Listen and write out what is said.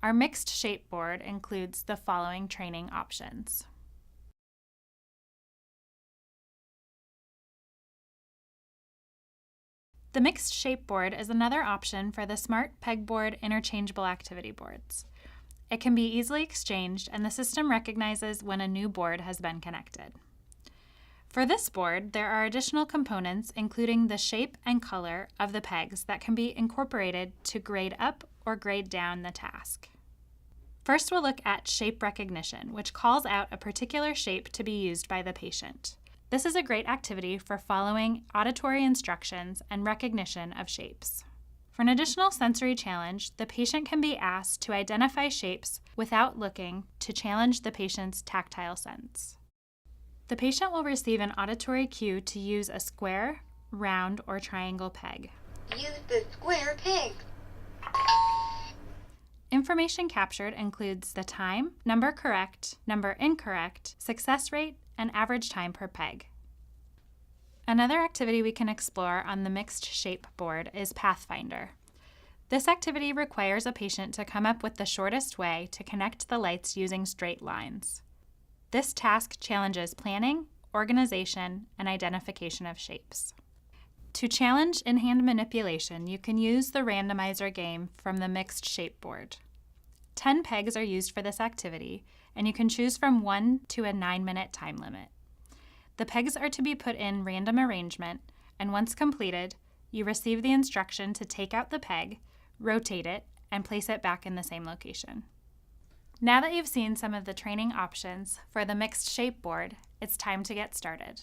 Our mixed shape board includes the following training options. The mixed shape board is another option for the Smart PEGBOARD interchangeable activity boards. It can be easily exchanged, and the system recognizes when a new board has been connected. For this board, there are additional components including the shape and color of the pegs that can be incorporated to grade up or grade down the task. First, we'll look at shape recognition, which calls out a particular shape to be used by the patient. This is a great activity for following auditory instructions and recognition of shapes. For an additional sensory challenge, the patient can be asked to identify shapes without looking to challenge the patient's tactile sense. The patient will receive an auditory cue to use a square, round, or triangle peg. Use the square peg. Information captured includes the time, number correct, number incorrect, success rate, and average time per peg. Another activity we can explore on the mixed shape board is Pathfinder. This activity requires a patient to come up with the shortest way to connect the lights using straight lines. This task challenges planning, organization, and identification of shapes. To challenge in-hand manipulation, you can use the Randomizer Game from the mixed shape board. 10 pegs are used for this activity, and you can choose from 1 to a 9-minute time limit. The pegs are to be put in random arrangement, and once completed, you receive the instruction to take out the peg, rotate it, and place it back in the same location. Now that you've seen some of the training options for the mixed shape board, it's time to get started.